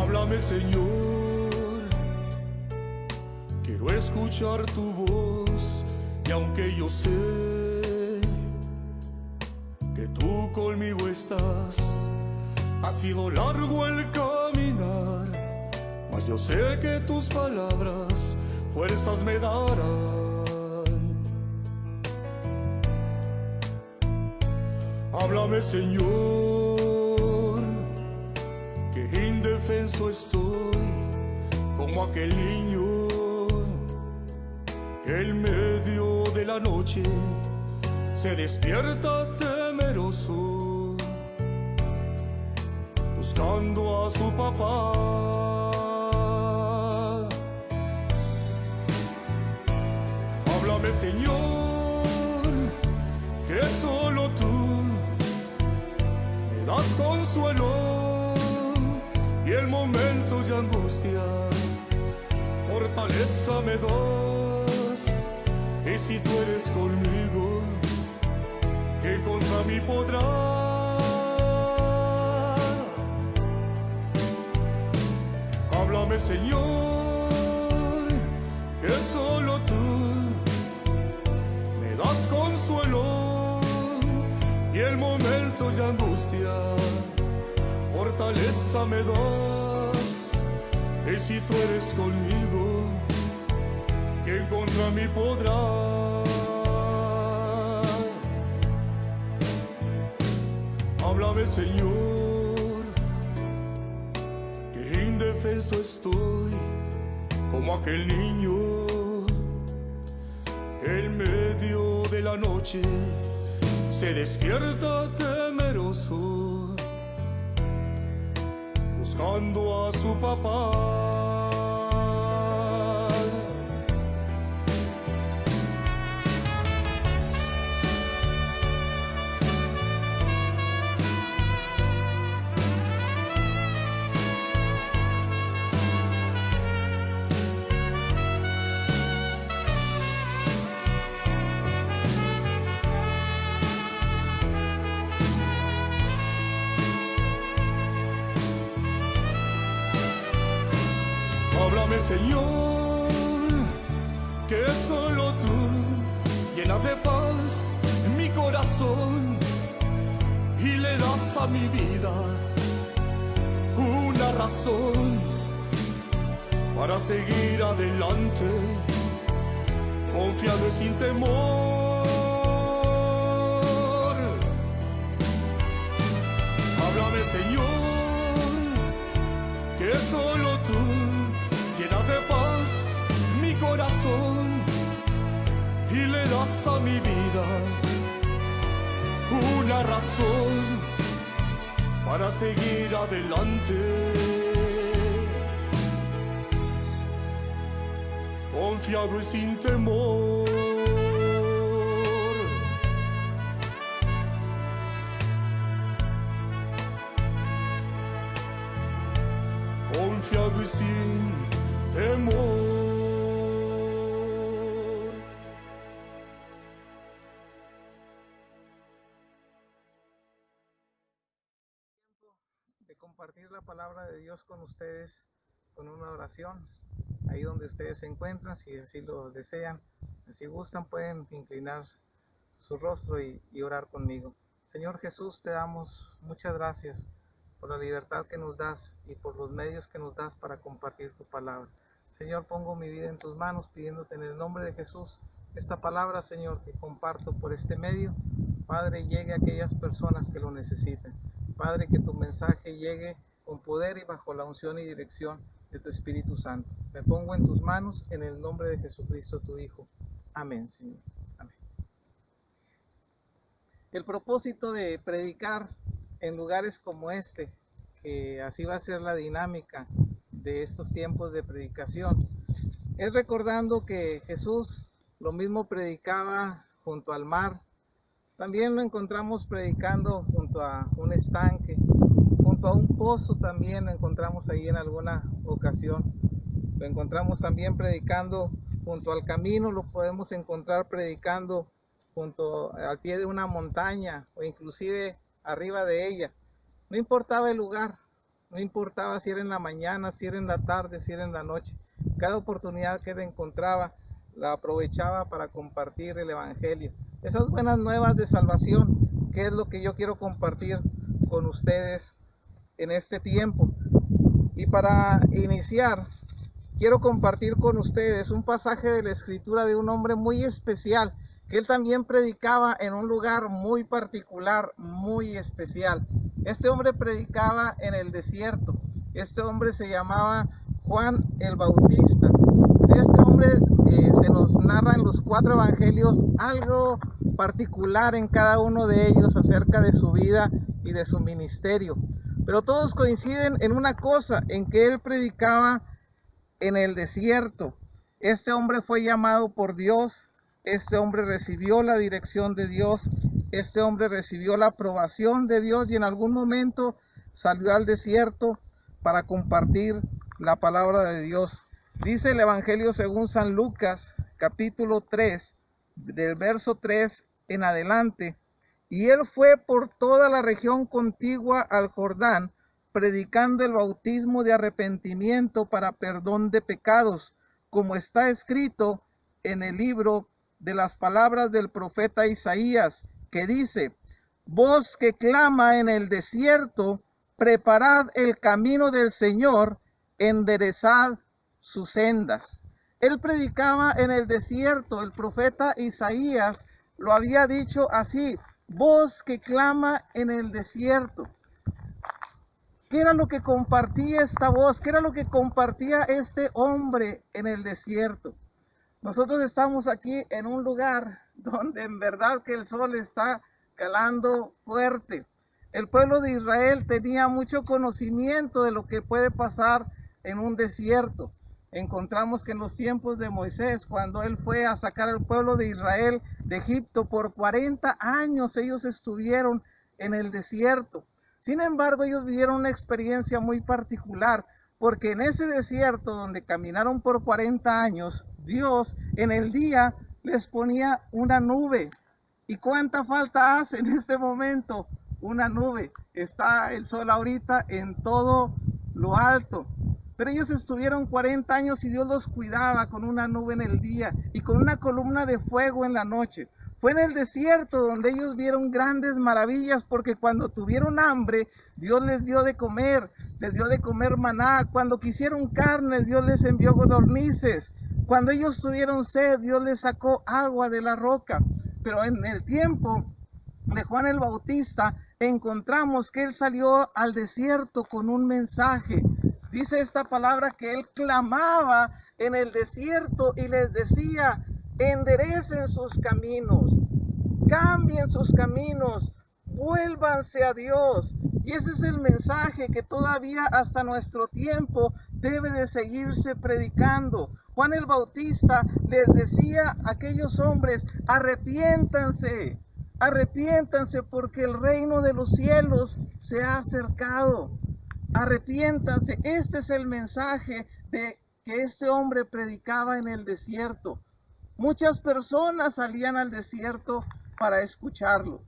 Háblame, Señor, quiero escuchar tu voz, y aunque yo sé que tú conmigo estás, ha sido largo el caminar, mas yo sé que tus palabras fuerzas me darán. Háblame, Señor, que indefenso estoy, como aquel niño que en medio de la noche se despierta temeroso, buscando a su papá. Háblame, Señor, que solo tú me das consuelo, y en momentos de angustia fortaleza me das. Y si tú eres conmigo, ¿qué contra mí podrá? Háblame, Señor, que solo tú me das consuelo, y en momentos de angustia fortaleza me das. Y si tú eres conmigo, ¿quién contra mí podrá? Háblame, Señor, que indefenso estoy, como aquel niño que en medio de la noche se despierta temeroso, buscando a su papá. Háblame, Señor, que solo tú llenas de paz mi corazón y le das a mi vida una razón para seguir adelante, confiado y sin temor. Háblame, Señor, que solo tú llenas de paz mi corazón y le das a mi vida una razón para seguir adelante, confiado y sin temor. Confiado y sin temor. De compartir la palabra de Dios con ustedes con una oración. Ahí donde ustedes se encuentran, si así lo desean, si gustan, pueden inclinar su rostro y orar conmigo. Señor Jesús, te damos muchas gracias por la libertad que nos das y por los medios que nos das para compartir tu palabra. Señor, pongo mi vida en tus manos, pidiéndote en el nombre de Jesús, esta palabra, Señor, que comparto por este medio, Padre, llegue a aquellas personas que lo necesiten. Padre, que tu mensaje llegue con poder y bajo la unción y dirección de tu Espíritu Santo. Me pongo en tus manos en el nombre de Jesucristo, tu Hijo. Amén, Señor. Amén. El propósito de predicar en lugares como este, que así va a ser la dinámica de estos tiempos de predicación, es recordando que Jesús lo mismo predicaba junto al mar. También lo encontramos predicando junto a un estanque, junto a un pozo también lo encontramos ahí en alguna ocasión. Lo encontramos también predicando junto al camino, lo podemos encontrar predicando junto al pie de una montaña o inclusive arriba de ella. No importaba el lugar, No importaba si era en la mañana, si era en la tarde, si era en la noche. Cada oportunidad que él encontraba, la aprovechaba para compartir el Evangelio. Esas buenas nuevas de salvación, que es lo que yo quiero compartir con ustedes en este tiempo. Y para iniciar, quiero compartir con ustedes un pasaje de la Escritura de un hombre muy especial, que él también predicaba en un lugar muy particular, muy especial. Este hombre predicaba en el desierto. Este hombre se llamaba Juan el Bautista. De este hombre se nos narra en los 4 evangelios algo particular en cada uno de ellos acerca de su vida y de su ministerio. Pero todos coinciden en una cosa, en que él predicaba en el desierto. Este hombre fue llamado por Dios. Este hombre recibió la dirección de Dios. Este hombre recibió la aprobación de Dios y en algún momento salió al desierto para compartir la palabra de Dios. Dice el Evangelio según San Lucas, capítulo 3, del verso 3 en adelante. Y él fue por toda la región contigua al Jordán, predicando el bautismo de arrepentimiento para perdón de pecados, como está escrito en el libro de las palabras del profeta Isaías, que dice: voz que clama en el desierto, preparad el camino del Señor, enderezad sus sendas. Él predicaba en el desierto. El profeta Isaías lo había dicho así: voz que clama en el desierto. ¿Qué era lo que compartía esta voz? ¿Qué era lo que compartía este hombre en el desierto? Nosotros estamos aquí en un lugar donde en verdad que el sol está calando fuerte. El pueblo de Israel tenía mucho conocimiento de lo que puede pasar en un desierto. Encontramos que en los tiempos de Moisés, cuando él fue a sacar al pueblo de Israel de Egipto, por 40 años ellos estuvieron en el desierto. Sin embargo, ellos vivieron una experiencia muy particular, porque en ese desierto donde caminaron por 40 años, Dios en el día les ponía una nube. ¿Y cuánta falta hace en este momento una nube? Está el sol ahorita en todo lo alto. Pero ellos estuvieron 40 años y Dios los cuidaba con una nube en el día y con una columna de fuego en la noche. Fue en el desierto donde ellos vieron grandes maravillas, porque cuando tuvieron hambre, Dios les dio de comer maná. Cuando quisieron carne, Dios les envió codornices. Cuando ellos tuvieron sed, Dios les sacó agua de la roca. Pero en el tiempo de Juan el Bautista, encontramos que él salió al desierto con un mensaje. Dice esta palabra que él clamaba en el desierto y les decía: enderecen sus caminos, cambien sus caminos, vuélvanse a Dios. Y ese es el mensaje que todavía hasta nuestro tiempo debe de seguirse predicando. Juan el Bautista les decía a aquellos hombres: arrepiéntanse, arrepiéntanse, porque el reino de los cielos se ha acercado. Arrepiéntanse. Este es el mensaje que este hombre predicaba en el desierto. Muchas personas salían al desierto para escucharlo.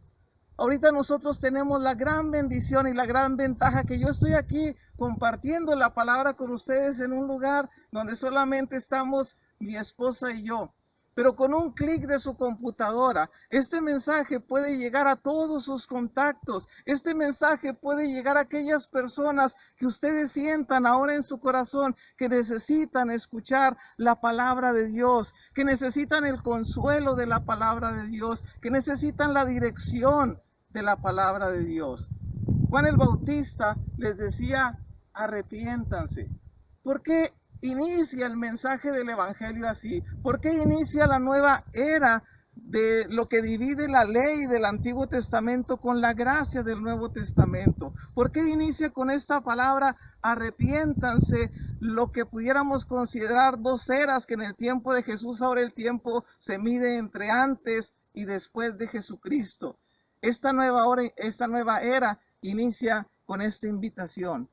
Ahorita nosotros tenemos la gran bendición y la gran ventaja que yo estoy aquí compartiendo la palabra con ustedes en un lugar donde solamente estamos mi esposa y yo. Pero con un clic de su computadora, este mensaje puede llegar a todos sus contactos. Este mensaje puede llegar a aquellas personas que ustedes sientan ahora en su corazón que necesitan escuchar la palabra de Dios, que necesitan el consuelo de la palabra de Dios, que necesitan la dirección de la palabra de Dios. Juan el Bautista les decía: arrepiéntanse. ¿Por qué inicia el mensaje del Evangelio así? ¿Por qué inicia la nueva era de lo que divide la ley del Antiguo Testamento con la gracia del Nuevo Testamento? ¿Por qué inicia con esta palabra arrepiéntanse, lo que pudiéramos considerar 2 eras, que en el tiempo de Jesús ahora el tiempo se mide entre antes y después de Jesucristo? Esta nueva era inicia con esta invitación: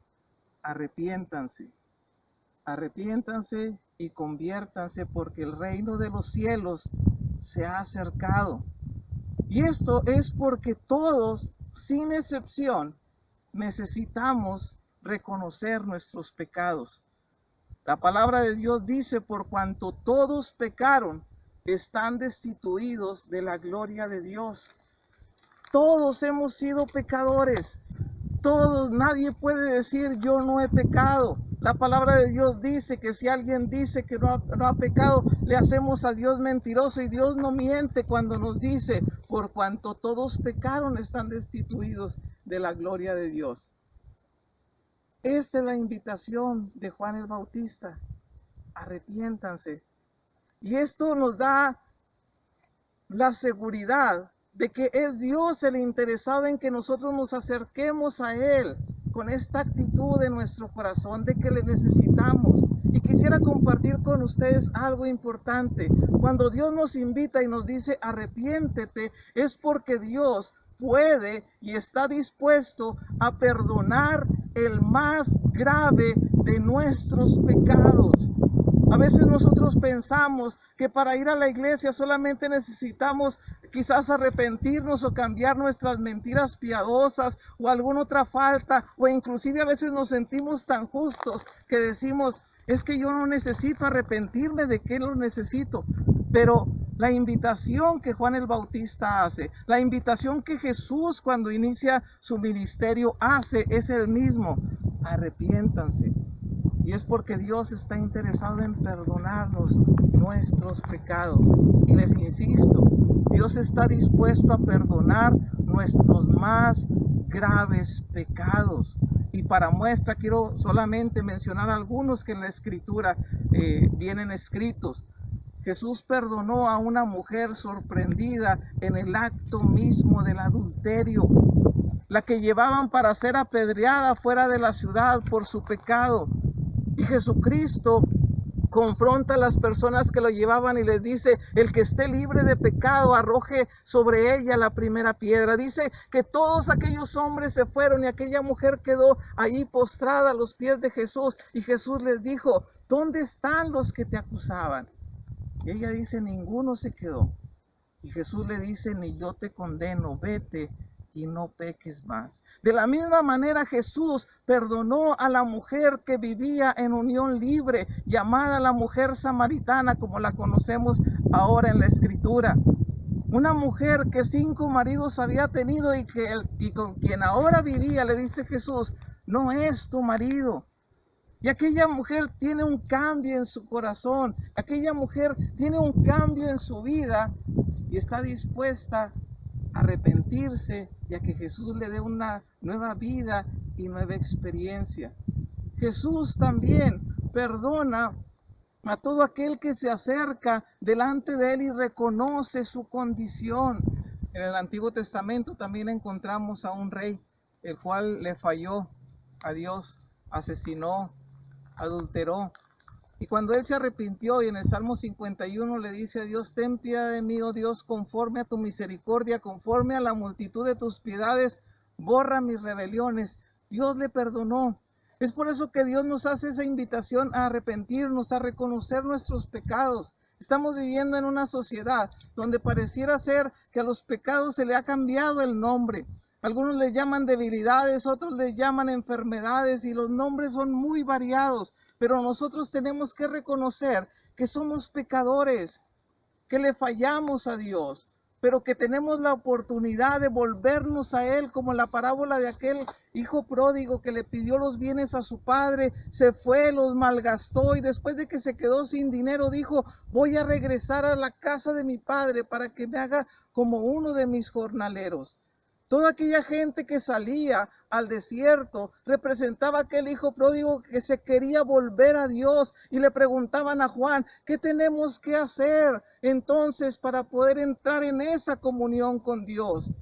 arrepiéntanse. Arrepiéntanse y conviértanse, porque el reino de los cielos se ha acercado. Y esto es porque todos, sin excepción, necesitamos reconocer nuestros pecados. La palabra de Dios dice, por cuanto todos pecaron, están destituidos de la gloria de Dios. Todos hemos sido pecadores. Todos, nadie puede decir yo no he pecado. La palabra de Dios dice que si alguien dice que no ha pecado, le hacemos a Dios mentiroso, y Dios no miente cuando nos dice, por cuanto todos pecaron, están destituidos de la gloria de Dios. Esta es la invitación de Juan el Bautista. Arrepiéntanse. Y esto nos da la seguridad de que es Dios el interesado en que nosotros nos acerquemos a Él con esta actitud de nuestro corazón de que le necesitamos. Y quisiera compartir con ustedes algo importante. Cuando Dios nos invita y nos dice arrepiéntete, es porque Dios puede y está dispuesto a perdonar el más grave de nuestros pecados. A veces nosotros pensamos que para ir a la iglesia solamente necesitamos quizás arrepentirnos o cambiar nuestras mentiras piadosas o alguna otra falta, o inclusive a veces nos sentimos tan justos que decimos, es que yo no necesito arrepentirme, ¿de qué lo necesito? Pero la invitación que Juan el Bautista hace, la invitación que Jesús cuando inicia su ministerio hace es el mismo: arrepiéntanse. Y es porque Dios está interesado en perdonarnos nuestros pecados. Y les insisto, Dios está dispuesto a perdonar nuestros más graves pecados. Y para muestra quiero solamente mencionar algunos que en la Escritura vienen escritos. Jesús perdonó a una mujer sorprendida en el acto mismo del adulterio, la que llevaban para ser apedreada fuera de la ciudad por su pecado. Y Jesucristo confronta a las personas que lo llevaban y les dice, el que esté libre de pecado arroje sobre ella la primera piedra. Dice que todos aquellos hombres se fueron y aquella mujer quedó allí postrada a los pies de Jesús. Y Jesús les dijo, ¿dónde están los que te acusaban? Y ella dice, ninguno se quedó. Y Jesús le dice, ni yo te condeno, vete y no peques más. De la misma manera Jesús perdonó a la mujer que vivía en unión libre, llamada la mujer samaritana, como la conocemos ahora en la Escritura. Una mujer que 5 maridos había tenido y con quien ahora vivía, le dice Jesús, no es tu marido. Y aquella mujer tiene un cambio en su corazón, aquella mujer tiene un cambio en su vida y está dispuesta a arrepentirse y a que Jesús le dé una nueva vida y nueva experiencia. Jesús también perdona a todo aquel que se acerca delante de Él y reconoce su condición. En el Antiguo Testamento también encontramos a un rey, el cual le falló a Dios, asesinó, adulteró. Y cuando él se arrepintió y en el Salmo 51 le dice a Dios, ten piedad de mí, oh Dios, conforme a tu misericordia, conforme a la multitud de tus piedades, borra mis rebeliones. Dios le perdonó. Es por eso que Dios nos hace esa invitación a arrepentirnos, a reconocer nuestros pecados. Estamos viviendo en una sociedad donde pareciera ser que a los pecados se le ha cambiado el nombre. Algunos le llaman debilidades, otros le llaman enfermedades y los nombres son muy variados. Pero nosotros tenemos que reconocer que somos pecadores, que le fallamos a Dios, pero que tenemos la oportunidad de volvernos a Él, como la parábola de aquel hijo pródigo que le pidió los bienes a su padre, se fue, los malgastó y después de que se quedó sin dinero dijo, voy a regresar a la casa de mi padre para que me haga como uno de mis jornaleros. Toda aquella gente que salía al desierto representaba a aquel hijo pródigo que se quería volver a Dios y le preguntaban a Juan, ¿qué tenemos que hacer entonces para poder entrar en esa comunión con Dios?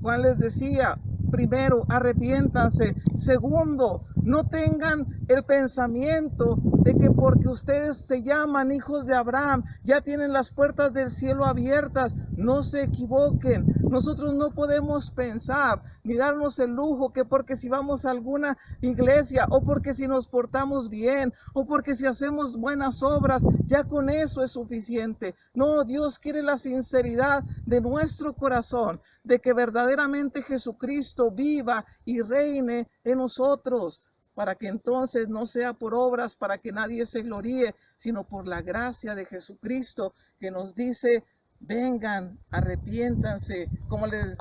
Juan les decía, primero, arrepiéntanse. Segundo, no tengan el pensamiento de que porque ustedes se llaman hijos de Abraham, ya tienen las puertas del cielo abiertas. No se equivoquen. Nosotros no podemos pensar ni darnos el lujo que porque si vamos a alguna iglesia o porque si nos portamos bien o porque si hacemos buenas obras, ya con eso es suficiente. No, Dios quiere la sinceridad de nuestro corazón, de que verdaderamente Jesucristo viva y reine en nosotros, para que entonces no sea por obras para que nadie se gloríe, sino por la gracia de Jesucristo que nos dice: vengan, arrepiéntanse, como les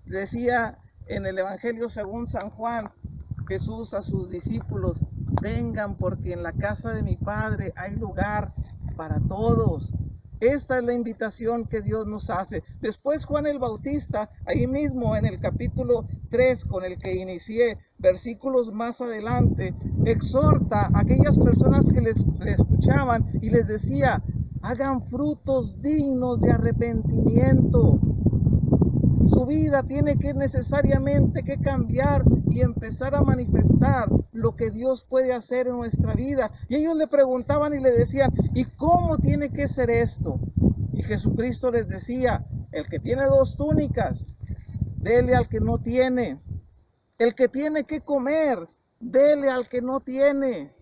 decía en el Evangelio según San Juan, Jesús a sus discípulos: vengan, porque en la casa de mi Padre hay lugar para todos. Esta es la invitación que Dios nos hace. Después Juan el Bautista, ahí mismo en el capítulo 3 con el que inicié, versículos más adelante, exhorta a aquellas personas que le escuchaban y les decía: hagan frutos dignos de arrepentimiento. Su vida tiene que necesariamente que cambiar y empezar a manifestar lo que Dios puede hacer en nuestra vida. Y ellos le preguntaban y le decían: ¿y cómo tiene que ser esto? Y Jesucristo les decía: el que tiene 2 túnicas, dele al que no tiene. El que tiene que comer, dele al que no tiene.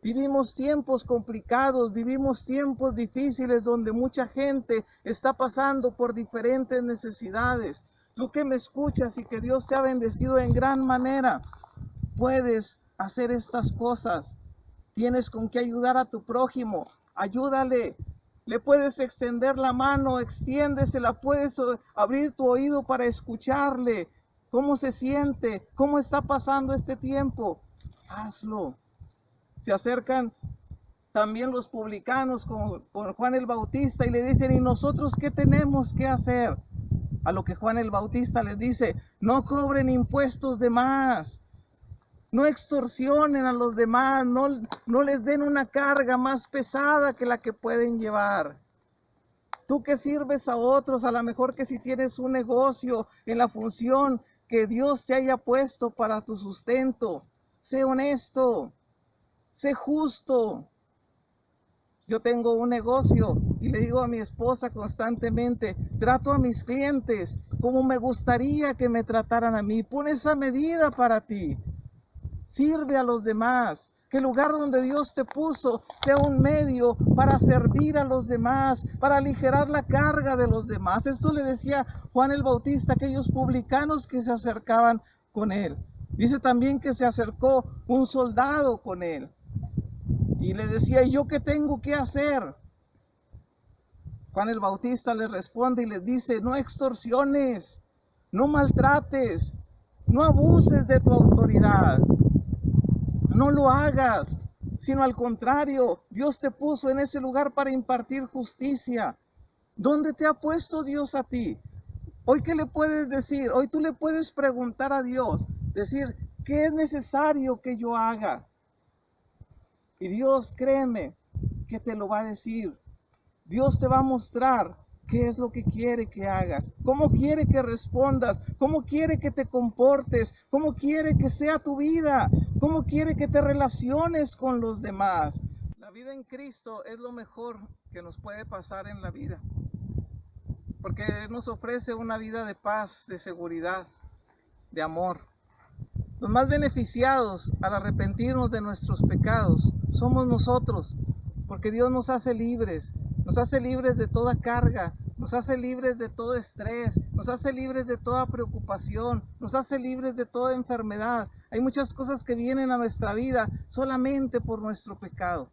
Vivimos tiempos complicados, vivimos tiempos difíciles donde mucha gente está pasando por diferentes necesidades. Tú que me escuchas y que Dios te ha bendecido en gran manera, puedes hacer estas cosas. Tienes con qué ayudar a tu prójimo, ayúdale. Le puedes extender la mano, extiéndesela, puedes abrir tu oído para escucharle. ¿Cómo se siente? ¿Cómo está pasando este tiempo? Hazlo. Se acercan también los publicanos con Juan el Bautista y le dicen: ¿y nosotros qué tenemos que hacer? A lo que Juan el Bautista les dice: no cobren impuestos de más, no extorsionen a los demás, no les den una carga más pesada que la que pueden llevar. Tú que sirves a otros, a lo mejor que si tienes un negocio en la función que Dios te haya puesto para tu sustento, sé honesto. Sé justo. Yo tengo un negocio y le digo a mi esposa constantemente: trato a mis clientes como me gustaría que me trataran a mí. Pon esa medida para ti. Sirve a los demás. Que el lugar donde Dios te puso sea un medio para servir a los demás, para aligerar la carga de los demás. Esto le decía Juan el Bautista a aquellos publicanos que se acercaban con él. Dice también que se acercó un soldado con él. Y le decía: ¿y yo qué tengo que hacer? Juan el Bautista le responde y les dice: no extorsiones, no maltrates, no abuses de tu autoridad, no lo hagas, sino al contrario, Dios te puso en ese lugar para impartir justicia. ¿Dónde te ha puesto Dios a ti? Hoy, ¿qué le puedes decir? Hoy tú le puedes preguntar a Dios, decir: ¿qué es necesario que yo haga? Y Dios, créeme, que te lo va a decir. Dios te va a mostrar qué es lo que quiere que hagas, cómo quiere que respondas, cómo quiere que te comportes, cómo quiere que sea tu vida, cómo quiere que te relaciones con los demás. La vida en Cristo es lo mejor que nos puede pasar en la vida, porque nos ofrece una vida de paz, de seguridad, de amor. Los más beneficiados al arrepentirnos de nuestros pecados somos nosotros, porque Dios nos hace libres de toda carga, nos hace libres de todo estrés, nos hace libres de toda preocupación, nos hace libres de toda enfermedad. Hay muchas cosas que vienen a nuestra vida solamente por nuestro pecado.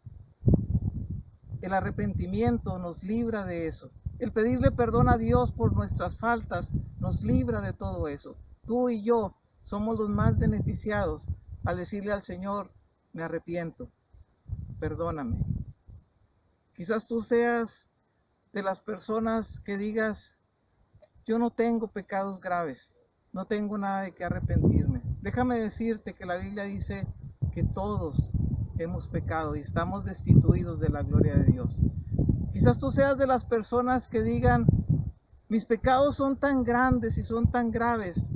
El arrepentimiento nos libra de eso. El pedirle perdón a Dios por nuestras faltas nos libra de todo eso. Tú y yo somos los más beneficiados al decirle al Señor: me arrepiento, perdóname. Quizás tú seas de las personas que digas: yo no tengo pecados graves, no tengo nada de qué arrepentirme. Déjame decirte que la Biblia dice que todos hemos pecado y estamos destituidos de la gloria de Dios. Quizás tú seas de las personas que digan: mis pecados son tan grandes y son tan graves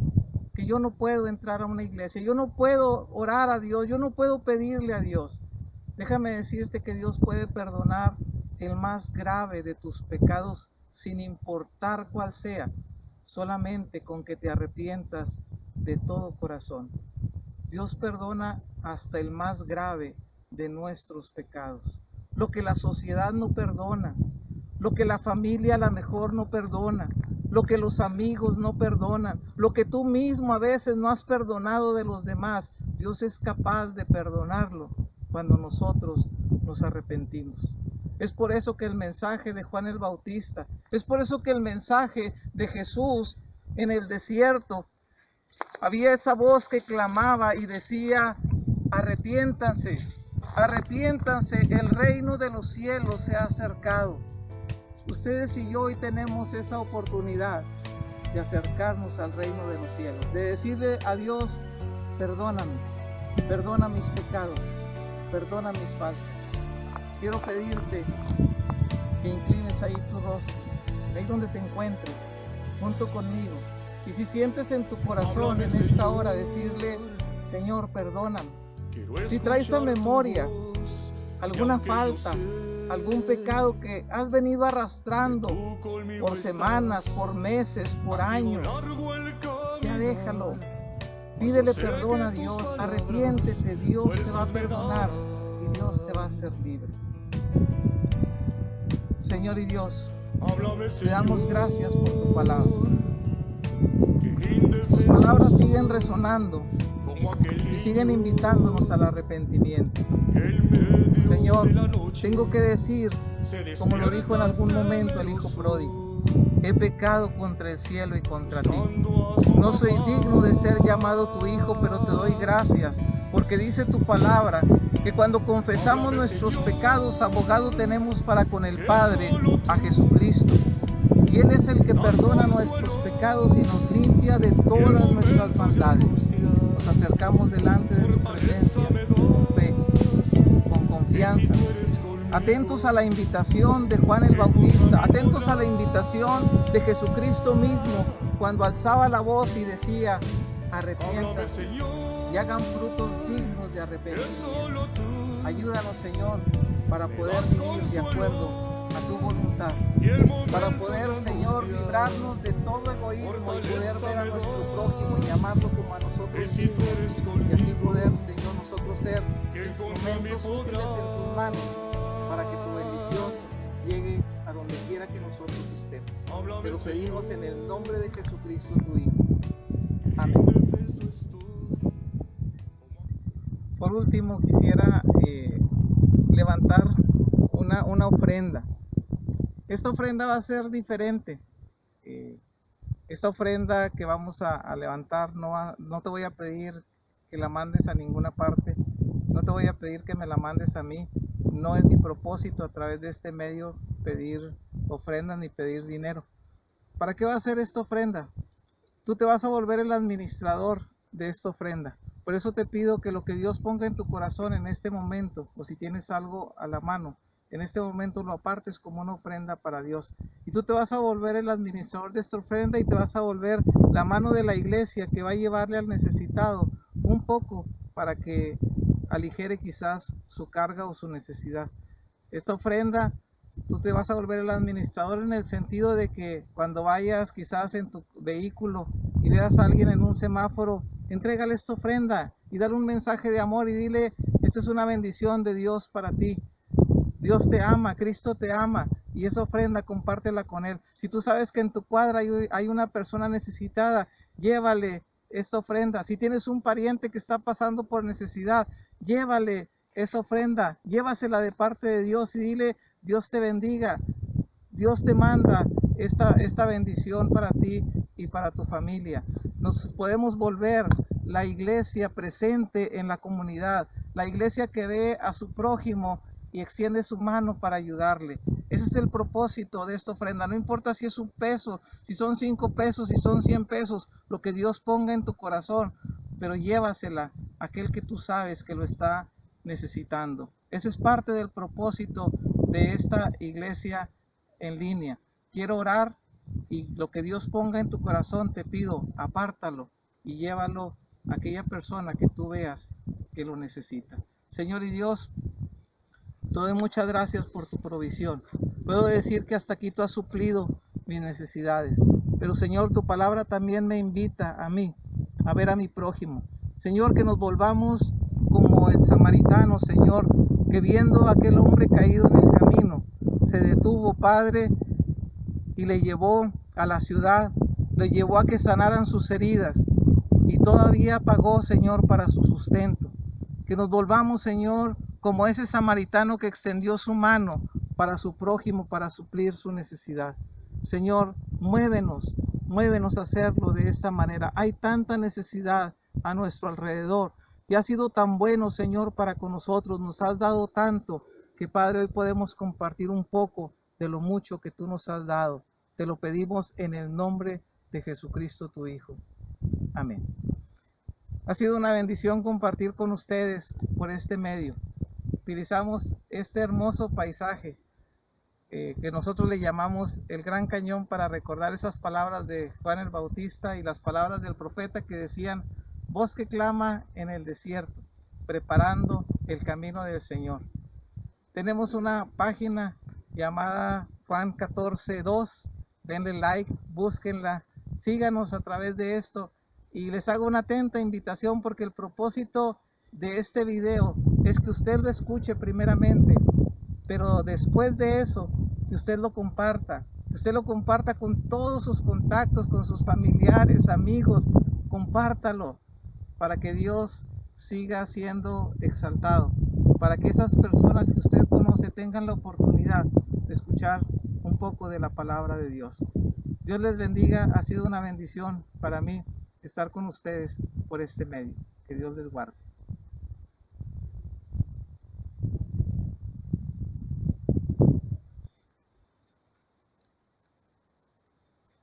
que yo no puedo entrar a una iglesia, yo no puedo orar a Dios, yo no puedo pedirle a Dios. Déjame decirte que Dios puede perdonar el más grave de tus pecados sin importar cuál sea, solamente con que te arrepientas de todo corazón. Dios perdona hasta el más grave de nuestros pecados. Lo que la sociedad no perdona, lo que la familia a lo mejor no perdona, lo que los amigos no perdonan, lo que tú mismo a veces no has perdonado de los demás, Dios es capaz de perdonarlo cuando nosotros nos arrepentimos. Es por eso que el mensaje de Juan el Bautista, es por eso que el mensaje de Jesús en el desierto, había esa voz que clamaba y decía: arrepiéntanse, arrepiéntanse, el reino de los cielos se ha acercado. Ustedes y yo hoy tenemos esa oportunidad de acercarnos al reino de los cielos, de decirle a Dios: perdóname, perdona mis pecados, perdona mis faltas. Quiero pedirte que inclines ahí tu rostro, ahí donde te encuentres, junto conmigo. Y si sientes en tu corazón en esta hora decirle: Señor, perdóname. Si traes a memoria alguna falta, algún pecado que has venido arrastrando por semanas, por meses, por años, ya déjalo. Pídele perdón a Dios, arrepiéntete, Dios te va a perdonar y Dios te va a hacer libre. Señor y Dios, te damos gracias por tu palabra. Tus palabras siguen resonando y siguen invitándonos al arrepentimiento. Señor, tengo que decir, como lo dijo en algún momento el hijo pródigo: he pecado contra el cielo y contra ti. No soy digno de ser llamado tu hijo, pero te doy gracias, porque dice tu palabra que cuando confesamos nuestros pecados, abogado tenemos para con el Padre, a Jesucristo. Y Él es el que perdona nuestros pecados y nos limpia de todas nuestras maldades. Nos acercamos delante de tu presencia con fe, con confianza, atentos a la invitación de Juan el Bautista, atentos a la invitación de Jesucristo mismo, cuando alzaba la voz y decía: arrepiéntanse y hagan frutos dignos de arrepentimiento. Ayúdanos, Señor, para poder vivir de acuerdo a tu voluntad, para poder, Señor, librarnos de todo egoísmo y poder ver a nuestro prójimo y amarlo como a nosotros mismos, y así poder, Señor, nosotros ser instrumentos útiles en tus manos para que tu bendición llegue a donde quiera que nosotros estemos. Te lo pedimos en el nombre de Jesucristo, tu Hijo. Amén. Por último, quisiera levantar una ofrenda. Esta ofrenda va a ser diferente. Esta ofrenda que vamos a levantar, no te voy a pedir que la mandes a ninguna parte. No te voy a pedir que me la mandes a mí. No es mi propósito a través de este medio pedir ofrendas ni pedir dinero. ¿Para qué va a ser esta ofrenda? Tú te vas a volver el administrador de esta ofrenda. Por eso te pido que lo que Dios ponga en tu corazón en este momento, o si tienes algo a la mano, en este momento lo apartes como una ofrenda para Dios. Y tú te vas a volver el administrador de esta ofrenda y te vas a volver la mano de la iglesia que va a llevarle al necesitado un poco para que aligere quizás su carga o su necesidad. Esta ofrenda, tú te vas a volver el administrador en el sentido de que cuando vayas quizás en tu vehículo y veas a alguien en un semáforo, entrégale esta ofrenda y dale un mensaje de amor y dile: esta es una bendición de Dios para ti. Dios te ama, Cristo te ama, y esa ofrenda compártela con Él. Si tú sabes que en tu cuadra hay una persona necesitada, llévale esta ofrenda. Si tienes un pariente que está pasando por necesidad, llévale esa ofrenda, llévasela de parte de Dios y dile: Dios te bendiga, Dios te manda esta bendición para ti y para tu familia. Nos podemos volver la iglesia presente en la comunidad, la iglesia que ve a su prójimo y extiende su mano para ayudarle. Ese es el propósito de esta ofrenda. No importa si es un peso, si son 5 pesos, si son 100 pesos, lo que Dios ponga en tu corazón, pero llévasela a aquel que tú sabes que lo está necesitando. Eso es parte del propósito de esta iglesia en línea. Quiero orar y lo que Dios ponga en tu corazón, te pido, apártalo y llévalo a aquella persona que tú veas que lo necesita. Señor y Dios, te doy muchas gracias por tu provisión. Puedo decir que hasta aquí tú has suplido mis necesidades. Pero Señor, tu palabra también me invita a mí, a ver a mi prójimo. Señor, que nos volvamos como el samaritano, Señor, que viendo a aquel hombre caído en el camino, se detuvo, Padre, y le llevó a la ciudad, le llevó a que sanaran sus heridas y todavía pagó, Señor, para su sustento. Que nos volvamos, Señor, como ese samaritano que extendió su mano para su prójimo, para suplir su necesidad. Señor, muévenos a hacerlo de esta manera. Hay tanta necesidad a nuestro alrededor y has sido tan bueno, Señor, para con nosotros. Nos has dado tanto que, Padre, hoy podemos compartir un poco de lo mucho que tú nos has dado. Te lo pedimos en el nombre de Jesucristo, tu Hijo. Amén. Ha sido una bendición compartir con ustedes por este medio. Utilizamos este hermoso paisaje que nosotros le llamamos el Gran Cañón para recordar esas palabras de Juan el Bautista y las palabras del profeta que decían: voz que clama en el desierto, preparando el camino del Señor. Tenemos una página llamada Juan 14:2. Denle like, búsquenla, síganos a través de esto. Y les hago una atenta invitación porque el propósito de este video es que usted lo escuche primeramente, pero después de eso, que usted lo comparta con todos sus contactos, con sus familiares, amigos, compártalo para que Dios siga siendo exaltado, para que esas personas que usted conoce tengan la oportunidad de escuchar un poco de la palabra de Dios. Dios les bendiga, ha sido una bendición para mí estar con ustedes por este medio. Que Dios les guarde.